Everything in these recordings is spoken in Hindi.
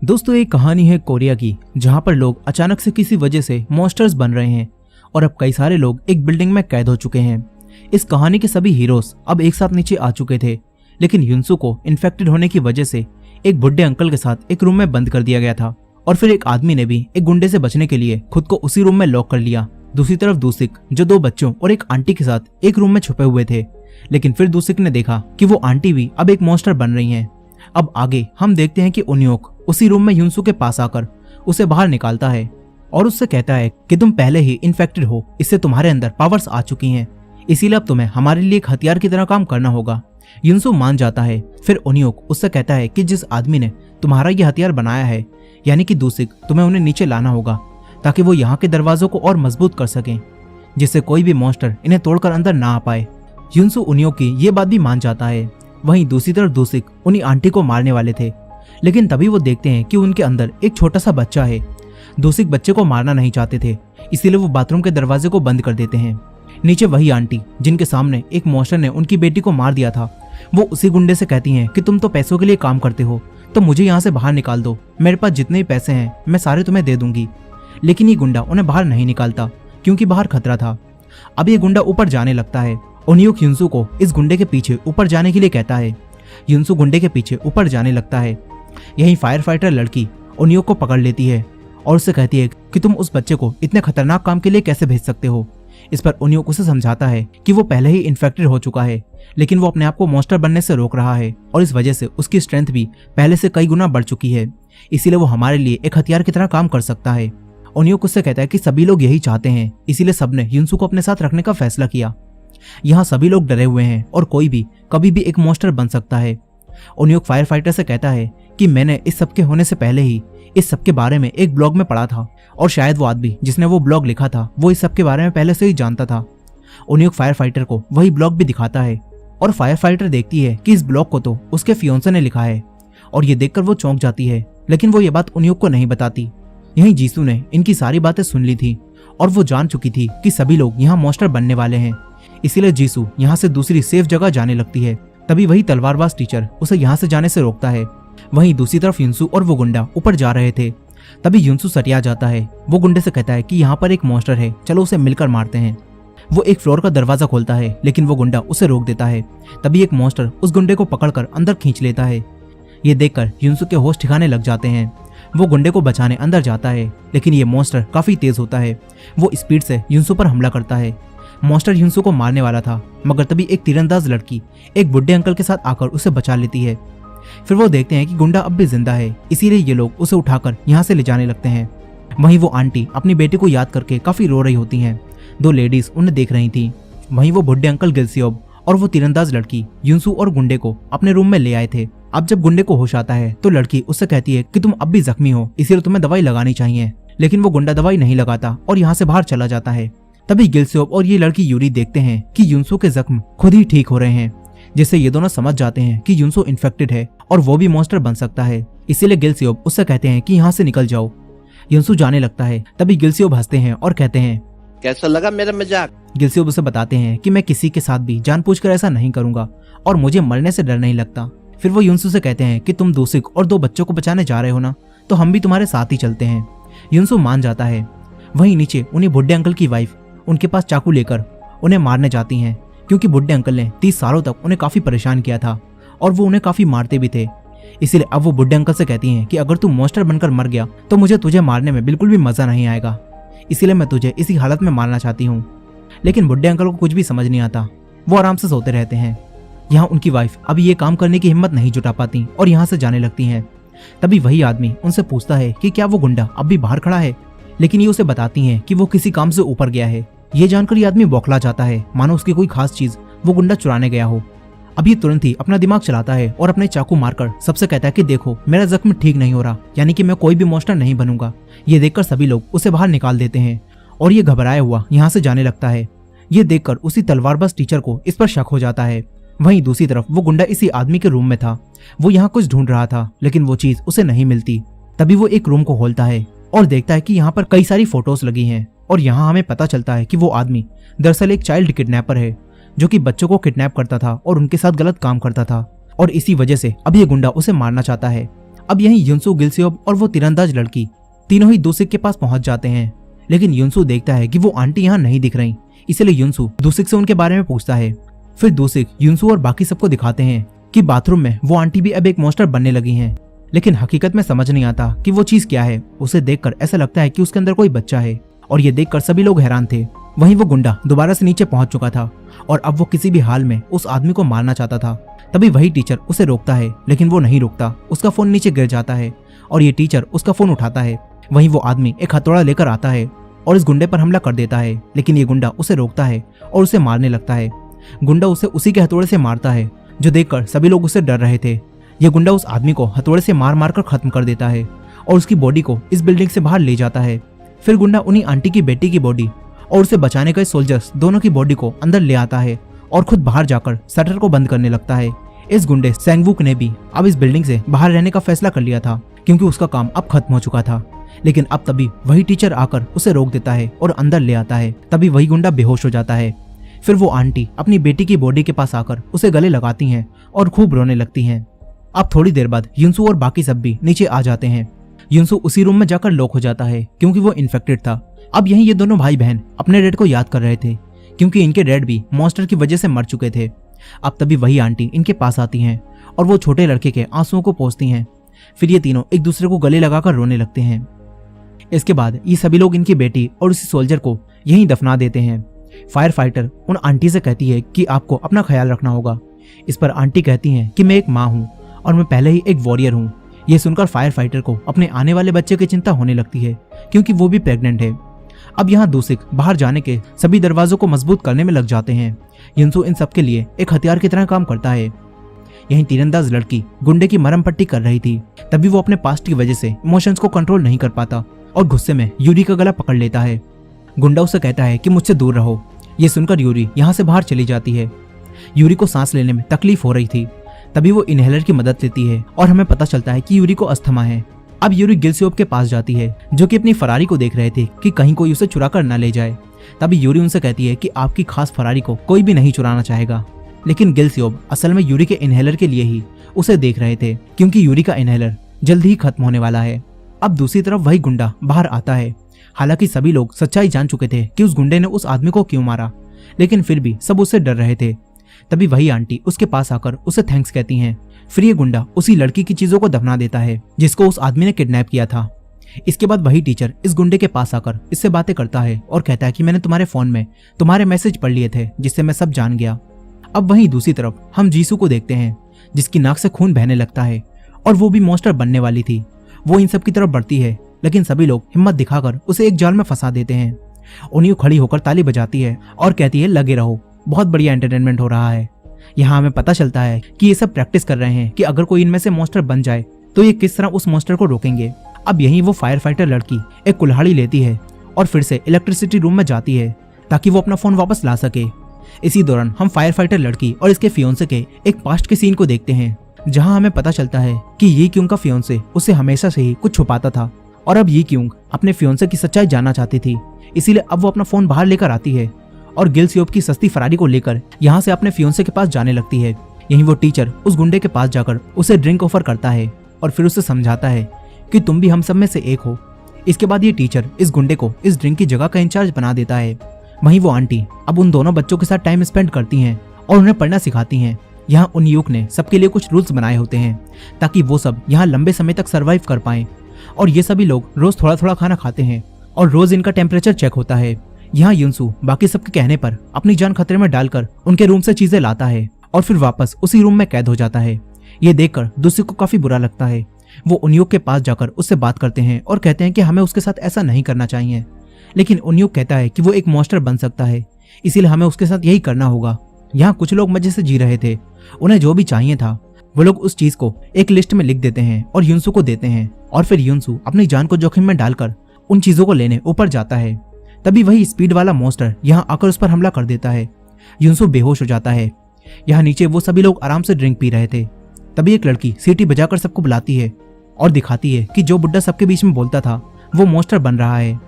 दोस्तों एक कहानी है कोरिया की, जहां पर लोग अचानक से किसी वजह से मॉन्स्टर्स बन रहे हैं और अब कई सारे लोग एक बिल्डिंग में कैद हो चुके हैं। इस कहानी के सभी हीरोज अब एक साथ नीचे आ चुके थे, लेकिन युनसू को इन्फेक्टेड होने की वजह से एक बुढ़े अंकल के साथ एक रूम में बंद कर दिया गया था और फिर एक आदमी ने भी एक गुंडे से बचने के लिए खुद को उसी रूम में लॉक कर लिया। दूसरी तरफ दूसिक, जो दो बच्चों और एक आंटी के साथ एक रूम में छुपे हुए थे, लेकिन फिर दूसिक ने देखा कि वो आंटी भी अब एक मॉन्स्टर बन रही हैं। अब आगे हम देखते हैं कि उन्योक उसी रूम में युनसू के पास आकर उसे बाहर निकालता है और उससे कहता है कि तुम पहले ही इन्फेक्टेड हो, इससे तुम्हारे अंदर पावर्स आ चुकी हैं, इसीलिए अब तुम्हें हमारे लिए एक हथियार की तरह काम करना होगा। युनसू मान जाता है। फिर उन्योक उससे कहता है कि जिस आदमी ने तुम्हारा ये हथियार बनाया है, यानी कि दूसिक, तुम्हें उन्हें नीचे लाना होगा ताकि वो यहाँ के दरवाजों को और मजबूत कर सकें, जिससे कोई भी मॉन्स्टर इन्हें तोड़कर अंदर ना आ पाए। युनसू उन्योक की ये बात भी मान जाता है। वहीं दूसरी तरफ दूसिक उन्हीं आंटी को मारने वाले थे, लेकिन तभी वो देखते हैं कि उनके अंदर एक छोटा सा बच्चा है। दूसिक बच्चे को मारना नहीं चाहते थे, इसीलिए वो बाथरूम के दरवाजे को बंद कर देते हैं। नीचे वही आंटी जिनके सामने एक मॉन्स्टर ने उनकी बेटी को मार दिया था, वो उसी गुंडे से कहती हैं कि तुम तो पैसों के लिए काम करते हो, तो मुझे यहाँ से बाहर निकाल दो, मेरे पास जितने भी पैसे हैं मैं सारे तुम्हें दे दूंगी। लेकिन ये गुंडा उन्हें बाहर नहीं निकालता क्योंकि बाहर खतरा था। अब ये गुंडा ऊपर जाने लगता है। उन्योक युनसू को इस गुंडे के पीछे ऊपर जाने के लिए कहता है। युनसू गुंडे के पीछे ऊपर जाने लगता है। यही फायर फाइटर लड़की उन्योक को पकड़ लेती है और उससे कहती है कि तुम उस बच्चे को इतने खतरनाक काम के लिए कैसे भेज सकते हो। इस पर उन्योक उसे समझाता है कि वो पहले ही इन्फेक्टेड हो चुका है, लेकिन वो अपने आप को मॉन्स्टर बनने से रोक रहा है और इस वजह से उसकी स्ट्रेंथ भी पहले से कई गुना बढ़ चुकी है, इसीलिए वो हमारे लिए एक हथियार की तरह काम कर सकता है। उन्योक उससे कहता है कि सभी लोग यही चाहते हैं, इसीलिए सबने युनसू को अपने साथ रखने का फैसला किया। यहाँ सभी लोग डरे हुए हैं और कोई भी कभी भी एक मॉन्स्टर बन सकता है। उन्योक फायर फाइटर से कहता है कि मैंने इस सब के होने से पहले ही इस सब के बारे में एक ब्लॉग में पढ़ा था और शायद वो आदमी जिसने वो ब्लॉग लिखा था वो इस सब के बारे में पहले से ही जानता था। उन्योक फायर फाइटर को वही ब्लॉग भी दिखाता है और फायर फाइटर देखती है कि इस ब्लॉग को तो उसके फियोंसे ने लिखा है और ये देखकर वो चौंक जाती है, लेकिन वो ये बात उन्योक को नहीं बताती। यहीं जीसू ने इनकी सारी बातें सुन ली थी और वो जान चुकी थी कि सभी लोग यहाँ मॉन्स्टर बनने वाले हैं, इसीलिए जीसू यहाँ से दूसरी सेफ जगह जाने लगती है। तभी वही तलवारबाज टीचर उसे यहाँ से जाने से रोकता है। वहीं दूसरी तरफ युनसू और वो गुंडा ऊपर जा रहे थे। तभी युनसू सटिया जाता है। वो गुंडे से कहता है कि यहाँ पर एक मॉन्स्टर है, चलो उसे मिलकर मारते हैं। वो एक फ्लोर का दरवाजा खोलता है, लेकिन वो गुंडा उसे रोक देता है। तभी एक मॉन्स्टर उस गुंडे को पकड़कर अंदर खींच लेता है। ये देखकर युनसू के होश ठिकाने लग जाते हैं। वो गुंडे को बचाने अंदर जाता है, लेकिन ये मॉन्स्टर काफी तेज होता है। वो स्पीड से युनसू पर हमला करता है। मॉन्स्टर युनसू को मारने वाला था, मगर तभी एक तीरंदाज लड़की एक बुढ़े अंकल के साथ आकर उसे बचा लेती है। फिर वो देखते हैं कि गुंडा अब भी जिंदा है, इसीलिए ये लोग उसे उठाकर यहाँ से ले जाने लगते हैं। वहीं वो आंटी अपनी बेटी को याद करके काफी रो रही होती हैं। दो लेडीज उन्हें देख रही थी। वहीं वो बुढ़े अंकल गिल्सियोब और वो तीरंदाज लड़की युनसू और गुंडे को अपने रूम में ले आए थे। अब जब गुंडे को होश आता है तो लड़की उससे कहती है कि तुम अब भी जख्मी हो, इसीलिए तुम्हें दवाई लगानी चाहिए, लेकिन वो गुंडा दवाई नहीं लगाता और यहाँ से बाहर चला जाता है। तभी गिल्सियोब और ये लड़की यूरी देखते हैं कि युनसू के जख्म खुद ही ठीक हो रहे हैं, जिससे ये दोनों समझ जाते हैं कि युनसू इन्फेक्टेड है और वो भी मॉन्स्टर बन सकता है। इसीलिए गिल्सियोब उससे कहते हैं कि यहाँ से निकल जाओ। युनसू जाने लगता है। तभी गिल्सियोब हंसते हैं और कहते हैं, कैसा लगा मेरा मजाक? गिल्सियोब उसे बताते हैं कि मैं किसी के साथ भी जानबूझकर ऐसा नहीं करूंगा और मुझे मरने से डर नहीं लगता। फिर वो युनसू से कहते हैं कि तुम दूसिक और दो बच्चों को बचाने जा रहे हो ना, तो हम भी तुम्हारे साथ ही चलते हैं। युनसू मान जाता है। वहीं नीचे उन्हीं बुढ़े अंकल की वाइफ उनके पास चाकू लेकर उन्हें मारने जाती हैं, क्योंकि बुढ़े अंकल ने 30 सालों तक उन्हें काफी परेशान किया था और वो उन्हें काफी मारते भी थे। इसीलिए अब वो बुढ़े अंकल से कहती हैं कि अगर तू मॉन्स्टर बनकर मर गया तो मुझे तुझे मारने में बिल्कुल भी मजा नहीं आएगा, इसीलिए मैं तुझे इसी हालत में मारना चाहती हूँ। लेकिन बुढ़े अंकल को कुछ भी समझ नहीं आता, वो आराम से सोते रहते हैं। यहाँ उनकी वाइफ अभी ये काम करने की हिम्मत नहीं जुटा पाती और यहाँ से जाने लगती हैं। तभी वही आदमी उनसे पूछता है कि क्या वो गुंडा अब भी बाहर खड़ा है, लेकिन ये उसे बताती हैं कि वो किसी काम से ऊपर गया है। ये जानकर ये आदमी बौखला जाता है, मानो उसकी कोई खास चीज वो गुंडा चुराने गया हो। अब ये तुरंत ही अपना दिमाग चलाता है और अपने चाकू मारकर सबसे कहता है कि देखो मेरा जख्म ठीक नहीं हो रहा, यानी कि मैं कोई भी मॉन्स्टर नहीं बनूंगा। ये देखकर सभी लोग उसे बाहर निकाल देते हैं और ये घबराया हुआ यहाँ से जाने लगता है। ये देखकर उसी तलवारबाज टीचर को इस पर शक हो जाता है। वहीं दूसरी तरफ वो गुंडा इसी आदमी के रूम में था। वो यहाँ कुछ ढूंढ रहा था, लेकिन वो चीज उसे नहीं मिलती। तभी वो एक रूम को खोलता है और देखता है कि यहाँ पर कई सारी फोटोज लगी हैं और यहाँ हमें पता चलता है कि वो आदमी दरअसल एक चाइल्ड किडनैपर है, जो कि बच्चों को किडनैप करता था और उनके साथ गलत काम करता था और इसी वजह से अब ये गुंडा उसे मारना चाहता है। अब यहीं युनसू, गिलसियोब और वो तीरंदाज लड़की तीनों ही दूसिक के पास पहुंच जाते हैं। लेकिन युनसू देखता है कि वो आंटी यहाँ नहीं दिख रही, इसलिए युनसू दूसिक से उनके बारे में पूछता है। फिर दूसिक युनसू और बाकी सबको दिखाते हैं कि बाथरूम में वो आंटी भी अब एक मॉन्स्टर बनने लगी हैं। लेकिन हकीकत में समझ नहीं आता कि वो चीज क्या है। उसे देखकर ऐसा लगता है कि उसके अंदर कोई बच्चा है, और ये देखकर सभी लोग हैरान थे। वहीं वो गुंडा दोबारा से नीचे पहुंच चुका था और अब वो किसी भी हाल में उस आदमी को मारना चाहता था। तभी वही टीचर उसे रोकता है, लेकिन वो नहीं रुकता। उसका फोन नीचे गिर जाता है और ये टीचर उसका फोन उठाता है। वहीं वो आदमी एक हथौड़ा लेकर आता है और इस गुंडे पर हमला कर देता है, लेकिन ये गुंडा उसे रोकता है और उसे मारने लगता है। गुंडा उसे उसी के हथौड़े से मारता है, जो देखकर सभी लोग उससे डर रहे थे। ये गुंडा उस आदमी को हथौड़े से मार मार कर खत्म कर देता है और उसकी बॉडी को इस बिल्डिंग से बाहर ले जाता है। फिर गुंडा उन्हीं आंटी की बेटी की बॉडी और उसे बचाने गए सोल्जर्स दोनों की बॉडी को अंदर ले आता है और खुद बाहर जाकर शटर को बंद करने लगता है। इस गुंडे सैंगवुक ने भी अब इस बिल्डिंग से बाहर रहने का फैसला कर लिया था, क्योंकि उसका काम अब खत्म हो चुका था। लेकिन अब तभी वही टीचर आकर उसे रोक देता है और अंदर ले आता है। तभी वही गुंडा बेहोश हो जाता है। फिर वो आंटी अपनी बेटी की बॉडी के पास आकर उसे गले लगाती हैं और खूब रोने लगती हैं। अब थोड़ी देर बाद युनसू और बाकी सब भी नीचे आ जाते हैं। युनसू उसी रूम में जाकर लॉक हो जाता है, क्योंकि वो इन्फेक्टेड था। अब यहीं ये दोनों भाई बहन अपने डैड को याद कर रहे थे, क्योंकि इनके डैड भी मॉन्स्टर की वजह से मर चुके थे। अब तभी वही आंटी इनके पास आती हैं और वो छोटे लड़के के आंसुओं को पोंछती हैं। फिर ये तीनों एक दूसरे को गले लगाकर रोने लगते हैं। इसके बाद ये सभी लोग इनकी बेटी और उसी सोल्जर को यहीं दफना देते हैं। फायर फाइटर उन आंटी से कहती है कि आपको अपना ख्याल रखना होगा। इस पर आंटी कहती हैं कि मैं एक माँ हूँ और मैं पहले ही एक वॉरियर हूँ। ये सुनकर फायर फाइटर को अपने आने वाले बच्चे की चिंता होने लगती है, क्योंकि वो भी प्रेग्नेंट है। अब यहाँ दूसिक बाहर जाने के सभी दरवाजों को मजबूत करने में लग जाते हैं। युनसू इन सबके लिए एक हथियार की तरह काम करता है। यहीं तीरंदाज लड़की गुंडे की मरहम पट्टी कर रही थी। तभी वो अपने पास्ट की वजह से इमोशंस को कंट्रोल नहीं कर पाता और गुस्से में यूरी का गला पकड़ लेता है। गुंडा उसे कहता है कि मुझसे दूर रहो। ये सुनकर यूरी यहाँ से बाहर चली जाती है। यूरी को सांस लेने में तकलीफ हो रही थी। तभी वो इनहेलर की मदद लेती है और हमें पता चलता है कि यूरी को अस्थमा है। अब यूरी गिलसियोब के पास जाती है, जो कि अपनी फरारी को देख रहे थे कि कहीं कोई उसे चुरा कर न ले जाए। तभी यूरी उनसे कहती है कि आपकी खास फरारी को कोई भी नहीं चुराना चाहेगा। लेकिन गिलसियोब असल में यूरी के इनहेलर के लिए ही उसे देख रहे थे, क्योंकि यूरी का इनहेलर जल्द ही खत्म होने वाला है। अब दूसरी तरफ वही गुंडा बाहर आता है। हालांकि सभी लोग सच्चाई जान चुके थे कि उस गुंडे ने उस आदमी को क्यों मारा, लेकिन फिर भी सब उससे डर रहे थे। तभी वही आंटी उसके पास आकर उसे थैंक्स कहती हैं। फिर ये गुंडा उसी लड़की की चीजों को दफना देता है जिसको उस आदमी ने किडनैप किया था। इसके बाद वही टीचर इस गुंडे के पास आकर इससे बातें करता है और कहता है कि मैंने तुम्हारे फोन में तुम्हारे मैसेज पढ़ लिए थे, जिससे मैं सब जान गया। अब वहीं दूसरी तरफ हम जीसू को देखते हैं, जिसकी नाक से खून बहने लगता है और वो भी मॉन्स्टर बनने वाली थी। वो इन सब की तरफ बढ़ती है, लेकिन सभी लोग हिम्मत दिखाकर उसे एक जाल में फंसा देते हैं। उन्हीं खड़ी होकर ताली बजाती है और कहती है लगे रहो, बहुत बढ़िया एंटरटेनमेंट हो रहा है। यहाँ हमें पता चलता है कि ये सब प्रैक्टिस कर रहे हैं कि अगर कोई इनमें से मॉन्स्टर बन जाए तो ये किस तरह उस मॉन्स्टर को रोकेंगे। अब यहीं वो फायर फाइटर लड़की एक कुल्हाड़ी लेती है और फिर से इलेक्ट्रिसिटी रूम में जाती है ताकि वो अपना फोन वापस ला सके। इसी दौरान हम फायर फाइटर लड़की और इसके फियोंसे के एक पास्ट के सीन को देखते हैं, जहां हमें पता चलता है कि ये क्योंग का फियोंसे उससे हमेशा से ही कुछ छुपाता था और अब ये क्योंग अपने फियोंसे की सच्चाई जानना चाहती थी। इसीलिए अब वो अपना फोन बाहर लेकर आती है और गिलसियोब की सस्ती फरारी को लेकर यहाँ से अपने फियोंसे के पास जाने लगती है। यहीं वो टीचर उस गुंडे के पास जाकर उसे ड्रिंक ऑफर करता है और फिर उसे समझाता है कि तुम भी हम सब में से एक हो। इसके बाद ये टीचर इस गुंडे को इस ड्रिंक की जगह का इंचार्ज बना देता है। वहीं वो आंटी अब उन दोनों बच्चों के साथ टाइम स्पेंड करती हैं और उन्हें पढ़ना सिखाती हैं। यहाँ उन युवक ने सबके लिए कुछ रूल्स बनाए होते हैं ताकि वो सब यहाँ लंबे समय तक सर्वाइव कर पाएं। और ये सभी लोग रोज थोड़ा थोड़ा खाना खाते हैं और रोज इनका टेम्परेचर चेक होता है। यहाँ युनसू बाकी सबके कहने पर अपनी जान खतरे में डालकर उनके रूम से चीजें लाता है और फिर वापस उसी रूम में कैद हो जाता है। ये देखकर दूसरे को काफी बुरा लगता है। वो उन्युक के पास जाकर उससे बात करते हैं और कहते हैं कि हमें उसके साथ ऐसा नहीं करना चाहिए, लेकिन उन्युक कहता है कि वो एक मॉन्स्टर बन सकता है, इसीलिए हमें उसके साथ यही करना होगा। यहाँ कुछ लोग मजे से जी रहे थे, उन्हें जो भी चाहिए था वो लोग उस चीज को एक लिस्ट में लिख देते हैं और युनसू को देते हैं और फिर युनसू अपनी जान को जोखिम में डालकर उन चीजों को लेने ऊपर जाता है। तभी वही स्पीड वाला मॉन्स्टर यहाँ आकर उस पर हमला कर देता है। युनसू बेहोश हो जाता है। यहाँ नीचे वो सभी लोग आराम से ड्रिंक पी रहे थे। तभी एक लड़की सीटी बजाकर सबको बुलाती है और दिखाती है कि जो बुड्ढा सबके बीच में बोलता था वो मॉन्स्टर बन रहा है।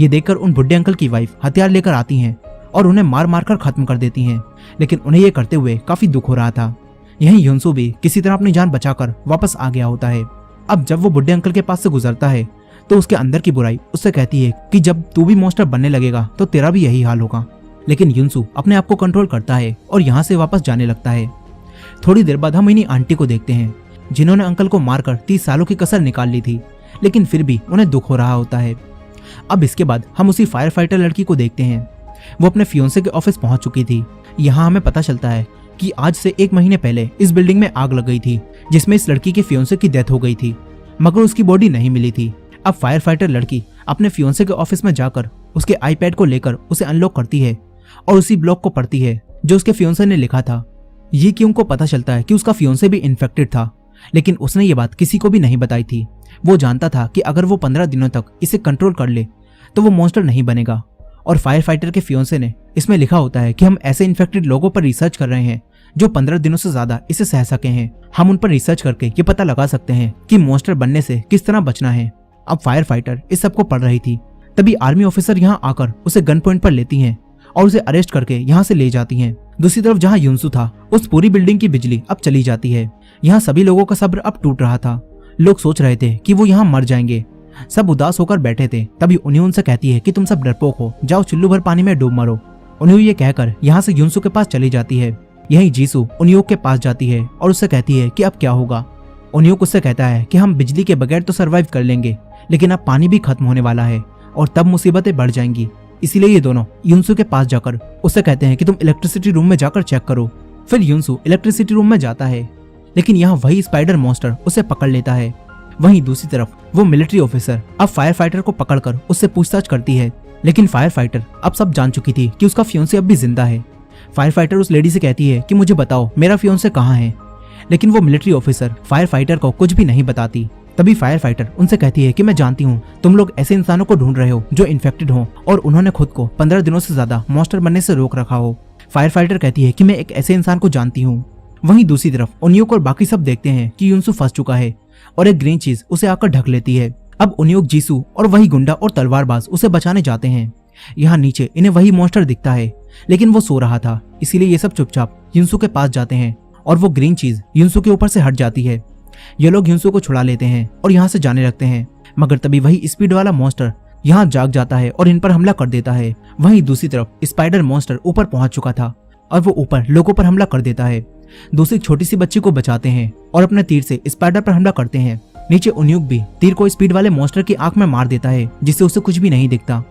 ये देखकर उन बुड्ढे अंकल की वाइफ हथियार लेकर आती हैं और उन्हें मार मार कर खत्म कर देती हैं, लेकिन उन्हें ये करते हुए काफी दुख हो रहा था। यहीं युनसू भी किसी तरह अपनी जान बचाकर वापस आ गया होता है। अब जब वो बुढ़े अंकल के पास से गुजरता है तो उसके अंदर की बुराई उससे कहती है कि जब तू भी मॉन्स्टर बनने लगेगा तो तेरा भी यही हाल होगा। लेकिन युनसु अपने आप को कंट्रोल करता है और यहाँ से वापस जाने लगता है। थोड़ी देर बाद हम इन्हीं आंटी को देखते हैं जिन्होंने अंकल को मारकर 30 सालों की कसर निकाल ली थी, लेकिन फिर भी उन्हें दुख हो रहा होता है। अब इसके बाद हम उसी फायर फाइटर लड़की को देखते हैं। वो अपने फियोंसे के ऑफिस पहुंच चुकी थी। यहाँ हमें पता चलता है कि आज से 1 महीने पहले इस बिल्डिंग में आग लग गई थी जिसमें इस लड़की के फियोंसे की डेथ हो गई थी, मगर उसकी बॉडी नहीं मिली थी। अब फायर फाइटर लड़की अपने फियोंसे के ऑफिस में जाकर उसके आईपैड को लेकर उसे अनलॉक करती है और उसी ब्लॉग को पढ़ती है जो उसके फियोंसे ने लिखा था। ये कि उनको पता चलता है कि उसका फियोंसे भी इन्फेक्टेड था, लेकिन उसने ये बात किसी को भी नहीं बताई थी। वो जानता था कि अगर वो 15 दिनों तक इसे कंट्रोल कर ले तो वो मॉन्स्टर नहीं बनेगा। और फायर फाइटर के फियोंसे ने इसमें लिखा होता है कि हम ऐसे इन्फेक्टेड लोगों पर रिसर्च कर रहे हैं जो 15 दिनों से ज्यादा इसे सह सके हैं। हम उन पर रिसर्च करके ये पता लगा सकते हैं कि मॉन्स्टर बनने से किस तरह बचना है। अब फायर फाइटर इस सब को पढ़ रही थी, तभी आर्मी ऑफिसर यहाँ आकर उसे गन पॉइंट पर लेती हैं और उसे अरेस्ट करके यहाँ से ले जाती हैं। दूसरी तरफ जहाँ युनसु था उस पूरी बिल्डिंग की बिजली अब चली जाती है। यहाँ सभी लोगों का सब्र अब टूट रहा था। लोग सोच रहे थे कि वो यहाँ मर जाएंगे। सब उदास होकर बैठे थे। तभी उन्हीं उनसे कहती है कि तुम सब डरपोक हो, जाओ चुल्लू भर पानी में डूब मरो। उन्हीं ये कहकर यहाँ से युनसु के पास चली जाती है। यही जीसू उनियोक के पास जाती है और उससे कहती है कि अब क्या होगा। उनियोक उससे कहता है कि हम बिजली के बगैर तो सरवाइव कर लेंगे, लेकिन अब पानी भी खत्म होने वाला है और तब मुसीबतें बढ़ जाएंगी। इसीलिए ये दोनों युनसु के पास जाकर उससे कहते हैं कि तुम इलेक्ट्रिसिटी रूम में जाकर चेक करो। फिर युनसु इलेक्ट्रिसिटी रूम में जाता है, लेकिन यहाँ वही स्पाइडर मॉन्स्टर उसे पकड़ लेता है। वहीं दूसरी तरफ वो मिलिट्री ऑफिसर अब फायर फाइटर को पकड़कर उससे पूछताछ करती है, लेकिन फायर फाइटर अब सब जान चुकी थी कि उसका फियोंसे अब भी जिंदा है। फायर फाइटर उस लेडी से कहती है कि मुझे बताओ मेरा फियोंसे कहाँ है, लेकिन वो मिलिट्री ऑफिसर फायर फाइटर को कुछ भी नहीं बताती। तभी फायर फाइटर उनसे कहती है कि मैं जानती हूँ तुम लोग ऐसे इंसानों को ढूंढ रहे हो जो इन्फेक्टेड हो और उन्होंने खुद को 15 दिनों से ज्यादा मॉन्स्टर बनने से रोक रखा हो। फायर फाइटर कहती है कि मैं एक ऐसे इंसान को जानती हूँ। वहीं दूसरी तरफ उनियोक और बाकी सब देखते हैं कि युनसु फंस चुका है और एक ग्रीन चीज उसे आकर ढक लेती है। अब उनियोक, जीसू और वही गुंडा और तलवारबाज उसे बचाने जाते हैं। यहाँ नीचे इन्हें वही मॉन्स्टर दिखता है, लेकिन वो सो रहा था, इसीलिए ये सब चुपचाप युनसु के पास जाते हैं और वो ग्रीन चीज युनसु के ऊपर से हट जाती है। ये लोग युनसु को छुड़ा लेते हैं और यहाँ से जाने लगते हैं, मगर तभी वही स्पीड वाला मॉन्स्टर यहाँ जाग जाता है और इन पर हमला कर देता है। वहीं दूसरी तरफ स्पाइडर मॉन्स्टर ऊपर पहुंच चुका था और वो ऊपर लोगों पर हमला कर देता है। दूसरी छोटी सी बच्ची को बचाते हैं और अपने तीर से स्पाइडर पर हमला करते हैं। नीचे उनियोक भी तीर को स्पीड वाले मॉन्स्टर की आंख में मार देता है, जिससे उसे कुछ भी नहीं दिखता।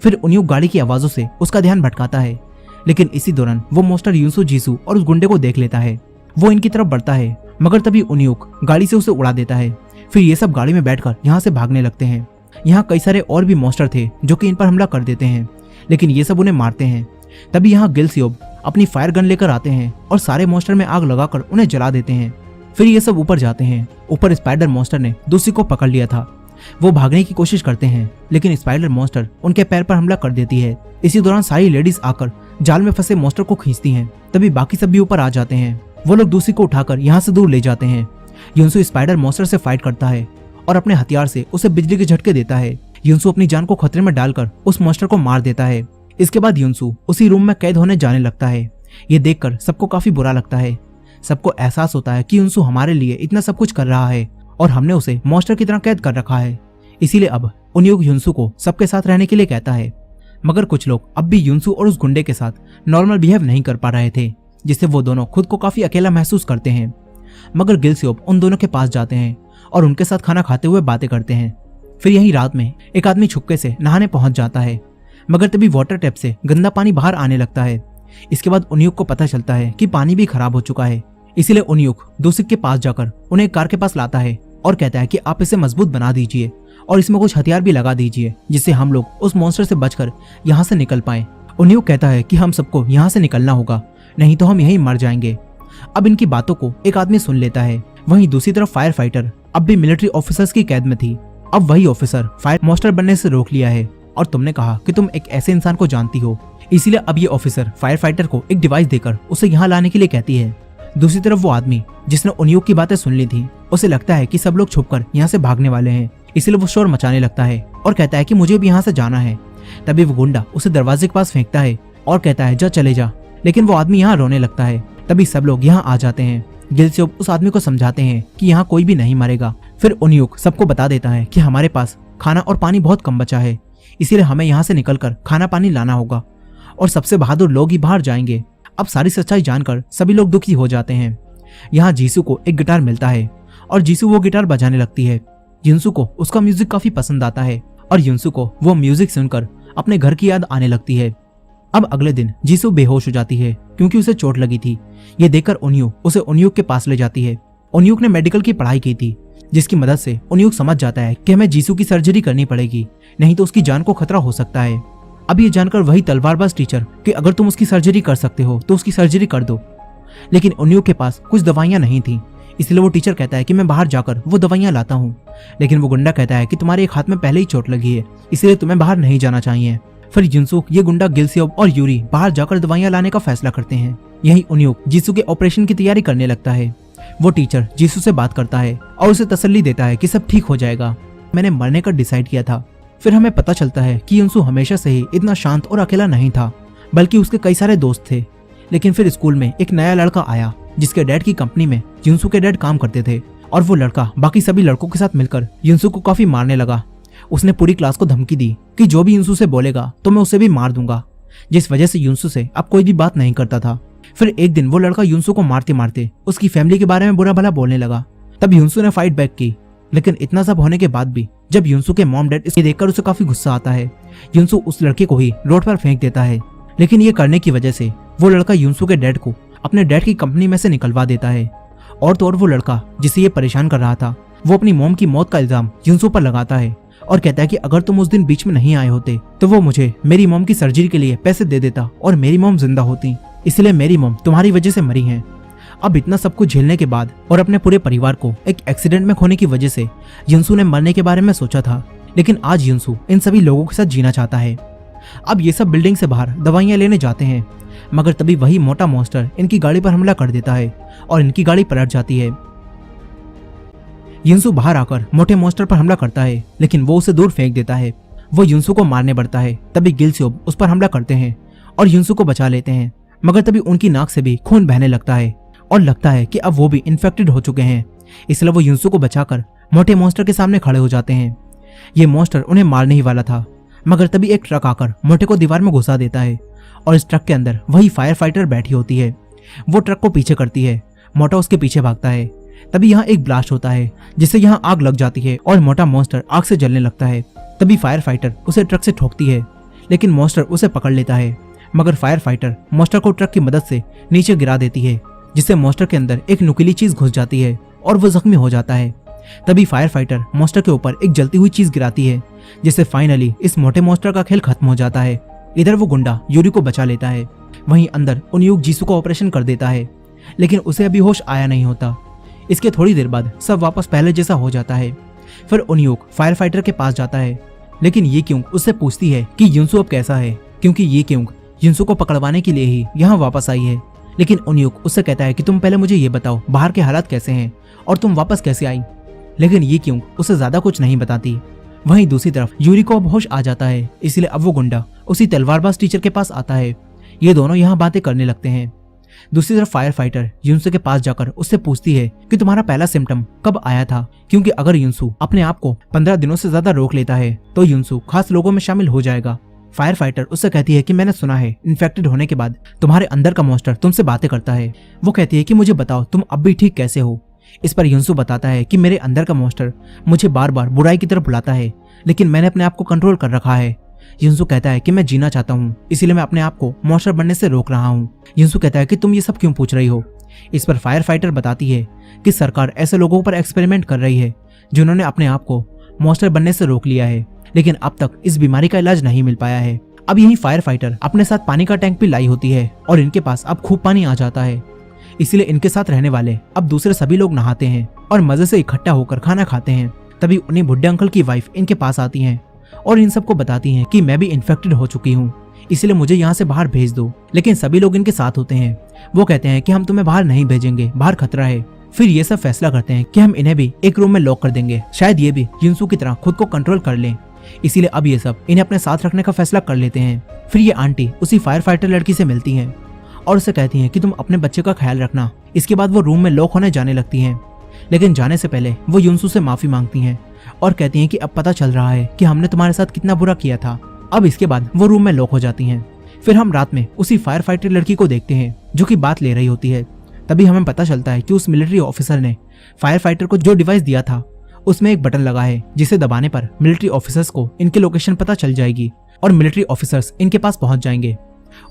फिर उनियोक गाड़ी की आवाजों से उसका ध्यान भटकाता है, लेकिन इसी दौरान वो मॉन्स्टर युनसु, जीसू और उस गुंडे को देख लेता है। वो इनकी तरफ बढ़ता है, मगर तभी उनियोक गाड़ी से उसे उड़ा देता है। फिर ये सब गाड़ी में बैठकर यहाँ से भागने लगते हैं। यहाँ कई सारे और भी मॉन्स्टर थे जो कि इन पर हमला कर देते हैं, लेकिन ये सब उन्हें मारते हैं। तभी यहाँ गिलसियोब अपनी फायर गन लेकर आते हैं और सारे मॉन्स्टर में आग लगाकर उन्हें जला देते हैं। फिर ये सब ऊपर जाते हैं। ऊपर स्पाइडर मॉन्स्टर ने दूसरी को पकड़ लिया था। वो भागने की कोशिश करते हैं, लेकिन स्पाइडर मॉन्स्टर उनके पैर पर हमला कर देती है। इसी दौरान सारी लेडीज आकर जाल में फंसे मॉन्स्टर को खींचती हैं। तभी बाकी सब भी ऊपर आ जाते हैं। वो लोग दूसरी को उठाकर यहाँ से दूर ले जाते हैं। युनसु स्पाइडर मॉन्स्टर से फाइट करता है और अपने हथियार से उसे बिजली के झटके देता है। युनसु अपनी जान को खतरे में डालकर उस मॉन्स्टर को मार देता है। इसके बाद युनसु उसी रूम में कैद होने जाने लगता है। ये देखकर सबको काफी बुरा लगता है। सबको एहसास होता है कि युनसु हमारे लिए इतना सब कुछ कर रहा है और हमने उसे मॉन्स्टर की तरह कैद कर रखा है। इसीलिए अब उनियोक युनसु को सबके साथ रहने के लिए कहता है, मगर कुछ लोग अब भी युनसु और उस गुंडे के साथ नॉर्मल बिहेव नहीं कर पा रहे थे, जिससे वो दोनों खुद को काफी अकेला महसूस करते हैं। मगर गिलसियोब उन दोनों के पास जाते हैं और उनके साथ खाना खाते हुए बातें करते हैं। फिर यही रात में एक आदमी छुपके से नहाने पहुंच जाता है, मगर तभी वाटर टैप से गंदा पानी बाहर आने लगता है। इसके बाद उनियोक को पता चलता है कि पानी भी खराब हो चुका है। इसीलिए उनियोक दूसरे के पास जाकर उन्हें एक कार के पास लाता है और कहता है कि आप इसे मजबूत बना दीजिए और इसमें कुछ हथियार भी लगा दीजिए, जिससे हम लोग उस मॉन्स्टर से बचकर यहाँ से निकल पाए। उनियोक कहता है कि हम सबको यहाँ से निकलना होगा, नहीं तो हम यहीं मर जाएंगे। अब इनकी बातों को एक आदमी सुन लेता है। वहीं दूसरी तरफ फायर फाइटर अब भी मिलिट्री ऑफिसर्स की कैद में थी। अब वही ऑफिसर फायर मॉन्स्टर बनने से रोक लिया है और तुमने कहा कि तुम एक ऐसे इंसान को जानती हो, इसीलिए अब ये ऑफिसर फायर फाइटर को एक डिवाइस देकर उसे यहाँ लाने के लिए कहती है। दूसरी तरफ वो आदमी जिसने उनियोक की बातें सुन ली थी, उसे लगता है कि सब लोग छुपकर यहाँ से भागने वाले हैं, इसीलिए वो शोर मचाने लगता है और कहता है कि मुझे भी यहाँ से जाना है। तभी वो गुंडा उसे दरवाजे के पास फेंकता है और कहता है जा चले जा, लेकिन वो आदमी यहाँ रोने लगता है। तभी सब लोग यहाँ आ जाते हैं। गिलसियोब उस आदमी को समझाते हैं कि यहाँ कोई भी नहीं मरेगा, फिर उन्यूक सबको बता देता है कि हमारे पास खाना और पानी बहुत कम बचा है, इसीलिए हमें यहाँ से निकलकर खाना पानी लाना होगा और सबसे बहादुर लोग ही बाहर जाएंगे। अब सारी सच्चाई जानकर सभी लोग दुखी हो जाते हैं। यहाँ जीसू को एक गिटार मिलता है और जीसू वो गिटार बजाने लगती है। युनसू को उसका म्यूजिक काफी पसंद आता है और युनसू को वो म्यूजिक सुनकर अपने घर की याद आने लगती है। अब अगले दिन जीसू बेहोश हो जाती है क्योंकि उसे चोट लगी थी। ये देखकर उन्यूक उसे उन्यूक के पास ले जाती है। उन्यूक ने मेडिकल की पढ़ाई की थी, जिसकी मदद से उन्यूक समझ जाता है कि हमें जीसू की सर्जरी करनी पड़ेगी, नहीं तो उसकी जान को खतरा हो सकता है। अब ये जानकर वही तलवारबाज टीचर कि अगर तुम उसकी सर्जरी कर सकते हो तो उसकी सर्जरी कर दो, लेकिन उन्यूक के पास कुछ दवाइयां नहीं थी, इसलिए वो टीचर कहता है कि मैं बाहर जाकर वो दवाइयां लाता हूँ। लेकिन वो गुंडा कहता है कि तुम्हारे एक हाथ में पहले ही चोट लगी है, इसलिए तुम्हें बाहर नहीं जाना चाहिए। फिर युनसू, ये गुंडा गिलसियोब और यूरी बाहर जाकर दवाइयां लाने का फैसला करते हैं। यही उन्यूक जीसू के ऑपरेशन की तैयारी करने लगता है। वो टीचर जीसू से बात करता है और उसे तसल्ली देता है कि सब ठीक हो जाएगा, मैंने मरने का डिसाइड किया था। फिर हमें पता चलता है कि युनसू हमेशा से ही इतना शांत और अकेला नहीं था, बल्कि उसके कई सारे दोस्त थे। लेकिन फिर स्कूल में एक नया लड़का आया जिसके डैड की कंपनी में युनसू के डैड काम करते थे, और वो लड़का बाकी सभी लड़कों के साथ मिलकर युनसू को काफी मारने लगा। उसने पूरी क्लास को धमकी दी कि जो भी युनसू से बोलेगा तो मैं उसे भी मार दूंगा, जिस वजह से युनसू से अब कोई भी बात नहीं करता था। फिर एक दिन वो लड़का युनसू को मारते मारते उसकी फैमिली के बारे में बुरा भला बोलने लगा। तब युनसू ने फाइट बैक की, लेकिन इतना सब होने के बाद भी जब युनसू के मॉम डैड इसे देखकर उसे काफी गुस्सा आता है, युनसू उस लड़के को ही रोड पर फेंक देता है। लेकिन ये करने की वजह से वो लड़का युनसू के डैड को अपने डैड की कंपनी में से निकलवा देता है। और तो और वो लड़का जिसे ये परेशान कर रहा था, वो अपनी मॉम की मौत का इल्जाम युनसू पर लगाता है और कहता है कि अगर तुम उस दिन बीच में नहीं आए होते तो वो मुझे मेरी मॉम की सर्जरी के लिए पैसे दे देता और मेरी मॉम जिंदा होती, इसलिए मेरी मॉम तुम्हारी वजह से मरी है। अब इतना सब कुछ झेलने के बाद और अपने पूरे परिवार को एक एक्सीडेंट में खोने की वजह से युनसू ने मरने के बारे में सोचा था, लेकिन आज युनसू इन सभी लोगों के साथ जीना चाहता है। अब ये सब बिल्डिंग से बाहर दवाइयां लेने जाते हैं, मगर तभी वही मोटा मॉन्स्टर इनकी गाड़ी पर हमला कर देता है और इनकी गाड़ी पलट जाती है। युनसू बाहर आकर मोटे मॉन्स्टर पर हमला करता है, लेकिन वो उसे दूर फेंक देता है। वो युनसू को मारने बढ़ता है, तभी गिलसियोब उस पर हमला करते हैं और युनसू को बचा लेते हैं, मगर तभी उनकी नाक से भी खून बहने लगता है और लगता है कि अब वो भी इन्फेक्टेड हो चुके हैं। इसलिए वो युनसू को बचाकर मोटे मॉन्स्टर के सामने खड़े हो जाते हैं। ये मॉन्स्टर उन्हें मारने ही वाला था, मगर तभी एक ट्रक आकर मोटे को दीवार में घुसा देता है और इस ट्रक के अंदर वही फायर फाइटर बैठी होती है। वो ट्रक को पीछे करती है, मोटा उसके पीछे भागता है। तभी यहाँ एक ब्लास्ट होता है जिससे यहाँ आग लग जाती है और मोटा मॉन्स्टर आग से जलने लगता है। तभी फायर फाइटर उसे ट्रक से ठोकती है, लेकिन मॉन्स्टर उसे पकड़ लेता है, मगर फायर फाइटर मॉन्स्टर को ट्रक की मदद से नीचे गिरा देती है, जिससे मॉन्स्टर के अंदर एक नुकीली चीज घुस जाती है और वो जख्मी हो जाता है। तभी फायर फाइटर मॉन्स्टर के ऊपर एक जलती हुई चीज गिराती है, जिससे फाइनली इस मोटे मॉन्स्टर का खेल खत्म हो जाता है। इधर वो गुंडा यूरी को बचा लेता है, वहीं अंदर उन्यूक जीसू का ऑपरेशन कर देता है, लेकिन उसे अभी होश आया नहीं होता। इसके थोड़ी देर बाद सब वापस पहले जैसा हो जाता है। फिर उन्यूक फायर फाइटर के पास जाता है, लेकिन ये क्यों उससे पूछती है कि युनसू अब कैसा है, क्योंकि ये क्यों युनसू को पकड़वाने के लिए ही यहाँ वापस आई है। लेकिन उन्यूक उससे कहता है कि तुम पहले मुझे ये बताओ बाहर के हालात कैसे हैं और तुम वापस कैसे आई, लेकिन ये क्यों उसे ज्यादा कुछ नहीं बताती। वहीं दूसरी तरफ यूरी को अब होश आ जाता है, इसलिए अब वो गुंडा उसी तलवारबाज टीचर के पास आता है। ये दोनों यहाँ बातें करने लगते हैं। दूसरी तरफ फायर फाइटर युनसू के पास जाकर उससे पूछती है कि तुम्हारा पहला सिम्टम कब आया था, क्योंकि अगर युनसू अपने आप को 15 दिनों से ज्यादा रोक लेता है तो युनसू खास लोगों में शामिल हो जाएगा। फायर फाइटर उससे कहती है कि मैंने सुना है इन्फेक्टेड होने के बाद तुम्हारे अंदर का मॉन्स्टर तुमसे बातें करता है। वो कहती है कि मुझे बताओ तुम अब भी ठीक कैसे हो। इस पर युनसू बताता है कि मेरे अंदर का मॉन्स्टर मुझे बार बार बुराई की तरफ बुलाता है, लेकिन मैंने अपने आप को कंट्रोल कर रखा है। युनसू कहता है कि मैं जीना चाहता हूँ, इसीलिए मैं अपने आप को मॉन्स्टर बनने से रोक रहा हूँ। युनसू कहता है कि तुम ये सब क्यों पूछ रही हो। इस पर फायर फाइटर बताती है कि सरकार ऐसे लोगों पर एक्सपेरिमेंट कर रही है जिन्होंने अपने आप को मॉन्स्टर बनने से रोक लिया है, लेकिन अब तक इस बीमारी का इलाज नहीं मिल पाया है। अब यही फायर फाइटर अपने साथ पानी का टैंक भी लाई होती है और इनके पास अब खूब पानी आ जाता है, इसलिए इनके साथ रहने वाले अब दूसरे सभी लोग नहाते हैं और मजे से इकट्ठा होकर खाना खाते हैं। तभी उन्हीं बुड्ढे अंकल की वाइफ इनके पास आती हैं और इन सबको बताती हैं कि मैं भी इन्फेक्टेड हो चुकी हूँ, इसलिए मुझे यहाँ से बाहर भेज दो। लेकिन सभी लोग इनके साथ होते हैं। वो कहते हैं कि हम तुम्हें बाहर नहीं भेजेंगे, बाहर खतरा है। फिर ये सब फैसला करते हैं कि हम इन्हें भी एक रूम में लॉक कर देंगे, शायद ये भी युनसू की तरह खुद को कंट्रोल कर लें। इसीलिए अब ये सब इन्हें अपने साथ रखने का फैसला कर लेते हैं। फिर ये आंटी उसी फायर फाइटर लड़की से मिलती हैं और उसे कहती हैं कि तुम अपने बच्चे का ख्याल रखना। इसके बाद वो रूम में लॉक होने जाने लगती हैं, लेकिन जाने से पहले वो युनसू से माफी मांगती हैं और कहती हैं कि अब पता चल रहा है कि हमने तुम्हारे साथ कितना बुरा किया था। अब इसके बाद वो रूम में लॉक हो जाती हैं। फिर हम रात में उसी फायर फाइटर लड़की को देखते हैं जो कि बात ले रही होती है। तभी हमें पता चलता है कि उस मिलिट्री ऑफिसर ने फायर फाइटर को जो डिवाइस दिया था उसमें एक बटन लगा है जिसे दबाने पर मिलिट्री ऑफिसर्स को इनकी लोकेशन पता चल जाएगी और मिलिट्री ऑफिसर्स इनके पास पहुंच जाएंगे।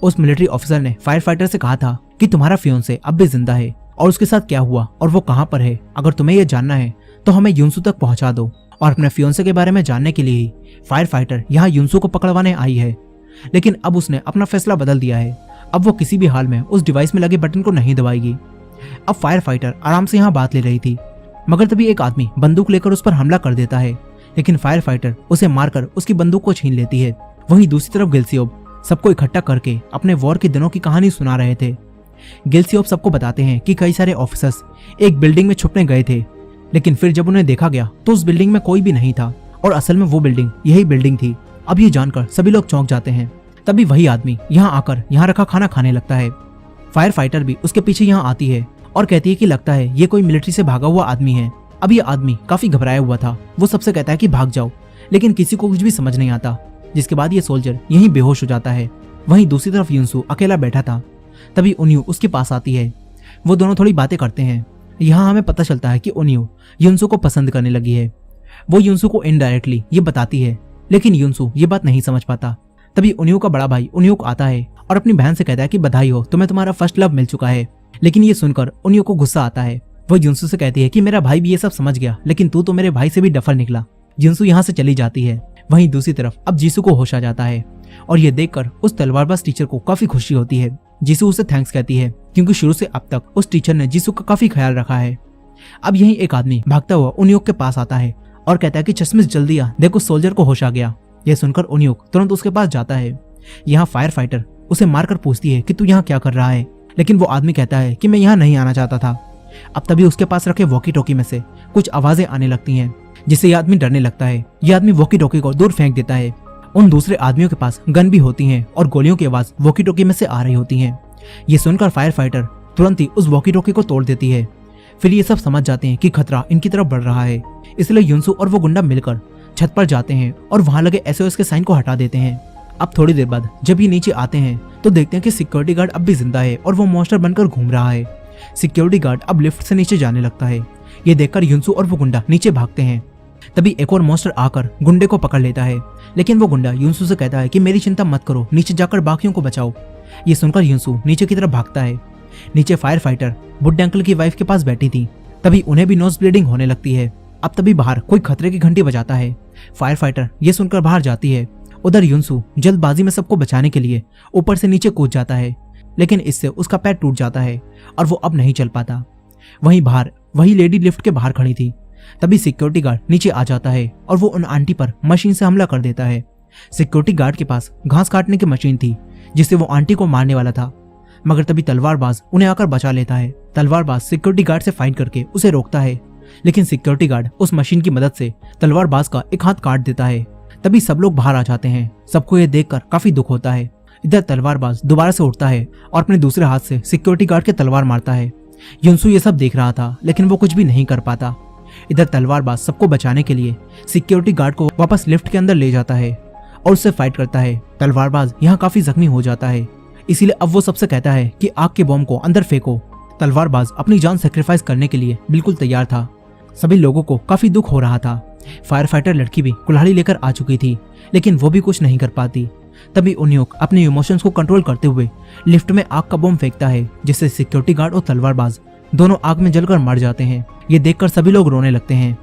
उस मिलिट्री ऑफिसर ने फायर फाइटर से कहा था कि तुम्हारा फियोंसे अब भी जिंदा है और उसके साथ क्या हुआ और वो कहां पर है, अगर तुम्हें यह जानना है तो हमें युनसू तक पहुंचा दो। और अपने फियोंसे के बारे में जानने के लिए ही फायर फाइटर यहाँ युनसू को पकड़वाने आई है। लेकिन अब उसने अपना फैसला बदल दिया है। अब वो किसी भी हाल में उस डिवाइस में लगे बटन को नहीं दबाएगी। अब फायर फाइटर आराम से यहाँ बात ले रही थी, मगर तभी एक आदमी बंदूक लेकर उस पर हमला कर देता है। लेकिन फायर फाइटर उसे मारकर उसकी बंदूक को छीन लेती है। वहीं दूसरी तरफ गिल्सियोब सबको इकट्ठा करके अपने वॉर के दिनों की कहानी सुना रहे थे। गिल्सियोब सबको बताते हैं कि कई सारे ऑफिसर्स एक बिल्डिंग में छुपने गए थे, लेकिन फिर जब उन्हें देखा गया तो उस बिल्डिंग में कोई भी नहीं था और असल में वो बिल्डिंग यही बिल्डिंग थी। अब ये जानकर सभी लोग चौंक जाते हैं। तभी वही आदमी यहाँ आकर यहाँ रखा खाना खाने लगता है। फायर फाइटर भी उसके पीछे यहाँ आती है और कहती है कि लगता है ये कोई मिलिट्री से भागा हुआ आदमी है। अब ये आदमी काफी घबराया हुआ था। वो सबसे कहता है कि भाग जाओ, लेकिन किसी को कुछ भी समझ नहीं आता, जिसके बाद ये सोल्जर यहीं बेहोश हो जाता है। वहीं दूसरी तरफ युनसू अकेला बैठा था। तभी उन्यू उसके पास आती है। वो दोनों थोड़ी बातें करते हैं। यहाँ हमें पता चलता है कि उन्यू युनसू को पसंद करने लगी है। वो युनसू को इनडायरेक्टली ये बताती है, लेकिन युनसू ये बात नहीं समझ पाता। तभी उन्यू का बड़ा भाई उन्यू आता है और अपनी बहन से कहता है कि बधाई हो, तुम्हें तुम्हारा फर्स्ट लव मिल चुका है। लेकिन ये सुनकर उन्यू को गुस्सा आता है। वो युनसू से कहती है कि मेरा भाई भी ये सब समझ गया, लेकिन तू तो मेरे भाई से भी डफर निकला। युनसू यहाँ से चली जाती है। वहीं दूसरी तरफ अब जीसू को होश आ जाता है और ये देखकर उस तलवारबाज टीचर को काफी खुशी होती है। जीसू उसे थैंक्स कहती है क्योंकि शुरू से अब तक उस टीचर ने जीसू का काफी ख्याल रखा है। अब यहीं एक आदमी भागता हुआ उन्योक के पास आता है और कहता है कि चश्मिश जल्दी आ, देखो सोल्जर को होश आ गया। यह सुनकर उन्योक तुरंत उसके पास जाता है। यहाँ फायर फाइटर उसे मारकर पूछती है कि तू यहाँ क्या कर रहा है, लेकिन वो आदमी कहता है कि मैं यहाँ नहीं आना चाहता था। अब तभी उसके पास रखे वॉकी टॉकी में से कुछ आवाजें आने लगती हैं, जिससे यह आदमी डरने लगता है। यह आदमी वॉकी टॉकी को दूर फेंक देता है। उन दूसरे आदमियों के पास गन भी होती हैं और गोलियों की आवाज वॉकी टॉकी में से आ रही होती हैं। ये सुनकर फायर फाइटर तुरंत ही उस वॉकी टॉकी को तोड़ देती है। फिर ये सब समझ जाते हैं कि खतरा इनकी तरफ बढ़ रहा है, इसलिए युनसू और वो गुंडा मिलकर छत पर जाते हैं और वहां लगे SOS के साइन को हटा देते हैं। अब थोड़ी देर बाद जब ये नीचे आते हैं तो देखते हैं कि सिक्योरिटी गार्ड अब भी जिंदा है और वो मॉन्स्टर बनकर घूम रहा है। सिक्योरिटी गार्ड अब लिफ्ट से नीचे जाने लगता है। ये देखकर युनसू और वो गुंडा नीचे भागते हैं। तभी एक और मॉन्स्टर आकर गुंडे को पकड़ लेता है, लेकिन वो गुंडा युनसू से कहता है कि मेरी चिंता मत करो, नीचे जाकर बाकियों को बचाओ। ये सुनकर युनसू नीचे की तरफ भागता है। नीचे फायर फाइटर बुड्ढे अंकल की वाइफ के पास बैठी थी। तभी उन्हें भी नोज ब्लीडिंग होने लगती है। अब तभी बाहर कोई खतरे की घंटी बजाता है। फायर फाइटर ये सुनकर बाहर जाती है। उधर युनसू जल्दबाजी में सबको बचाने के लिए ऊपर से नीचे कूद जाता है, लेकिन इससे उसका पैर टूट जाता है और वो अब नहीं चल पाता। वहीं बाहर वही लेडी लिफ्ट के बाहर खड़ी थी। तभी सिक्योरिटी गार्ड नीचे आ जाता है और वो उन आंटी पर मशीन से हमला कर देता है। सिक्योरिटी गार्ड के पास घास काटने की मशीन थी जिससे वो आंटी को मारने वाला था, मगर तभी तलवारबाज उन्हें आकर बचा लेता है। तलवारबाज सिक्योरिटी गार्ड से फाइट करके उसे रोकता है, लेकिन सिक्योरिटी गार्ड उस मशीन की मदद से तलवारबाज का एक हाथ काट देता है। तभी सब लोग बाहर आ जाते हैं। सबको ये देखकर काफी दुख होता है। इधर तलवारबाज दोबारा से उठता है और अपने दूसरे हाथ से सिक्योरिटी गार्ड के तलवार मारता है। युनसू ये सब देख रहा था, लेकिन वो कुछ भी नहीं कर पाता। इधर तलवारबाज सबको बचाने के लिए सिक्योरिटी गार्ड को वापस लिफ्ट के अंदर ले जाता है और उससे फाइट करता है। तलवारबाज यहाँ काफी जख्मी हो जाता है, इसीलिए अब वो सबसे कहता है कि आग के बॉम्ब को अंदर फेंको। तलवारबाज अपनी जान सेक्रीफाइस करने के लिए बिल्कुल तैयार था। सभी लोगों को काफी दुख हो रहा था। फायर फाइटर लड़की भी कुल्हाड़ी लेकर आ चुकी थी, लेकिन वो भी कुछ नहीं कर पाती। तभी उन्योक अपने इमोशंस को कंट्रोल करते हुए लिफ्ट में आग का बॉम्ब फेंकता है, जिससे सिक्योरिटी गार्ड और तलवारबाज दोनों आग में जलकर मर जाते हैं। ये देखकर सभी लोग रोने लगते हैं।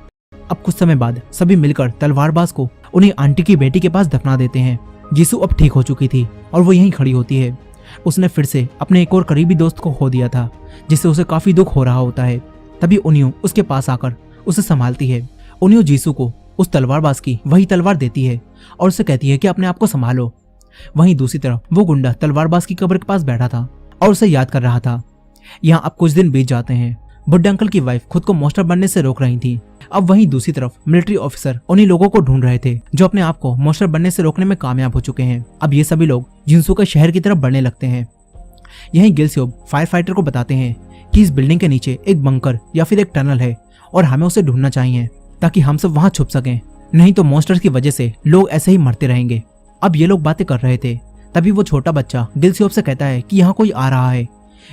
अब कुछ समय बाद सभी मिलकर तलवारबाज को उन्हें आंटी की बेटी के पास दफना देते हैं। जीसू अब ठीक हो चुकी थी और वो यहीं खड़ी होती है। उसने फिर से अपने एक और करीबी दोस्त को खो दिया था, जिससे उसे काफी दुख हो रहा होता है। तभी उन्यू उसके पास आकर उसे संभालती है। उन्यू जीसू को उस तलवारबाज की वही तलवार देती है और उसे कहती है कि अपने आप को संभालो। वहीं दूसरी तरफ वो गुंडा तलवारबाज की कब्र के पास बैठा था और उसे याद कर रहा था। यहाँ अब कुछ दिन बीत जाते हैं। बुड्ढे अंकल की वाइफ खुद को मॉन्स्टर बनने से रोक रही थी। अब वहीं दूसरी तरफ मिलिट्री ऑफिसर उन्हीं लोगों को ढूंढ रहे थे जो अपने आप को मॉन्स्टर बनने से रोकने में कामयाब हो चुके हैं। अब ये सभी लोग जिनसू के शहर की तरफ बढ़ने लगते हैं। यहीं गिल्सियोब फायर फाइटर को बताते हैं कि इस बिल्डिंग के नीचे एक बंकर या फिर एक टनल है और हमें उसे ढूंढना चाहिए ताकि हम सब वहां छुप सकें, नहीं तो मॉन्स्टर्स की वजह से लोग ऐसे ही मरते रहेंगे। अब ये लोग बातें कर रहे थे, तभी वो छोटा बच्चा गिलस्योप से कहता है कि यहाँ कोई आ रहा है।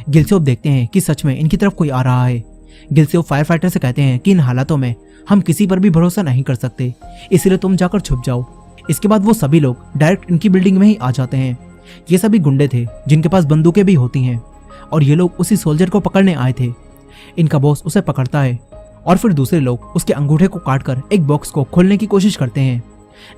गिलस्योप देखते हैं कि सच में इनकी तरफ कोई आ रहा है। गिलस्योप फायर फाइटर से कहते हैं कि इन हालातों में हम किसी पर भी भरोसा नहीं कर सकते, इसलिए तुम जाकर छुप जाओ। इसके बाद वो सभी लोग डायरेक्ट इनकी बिल्डिंग में ही आ जाते हैं। ये सभी गुंडे थे जिनके पास बंदूकें भी होती हैं, और ये लोग उसी सोल्जर को पकड़ने आए थे। इनका बॉस उसे पकड़ता है और फिर दूसरे लोग उसके अंगूठे को काटकर एक बॉक्स को खोलने की कोशिश करते हैं,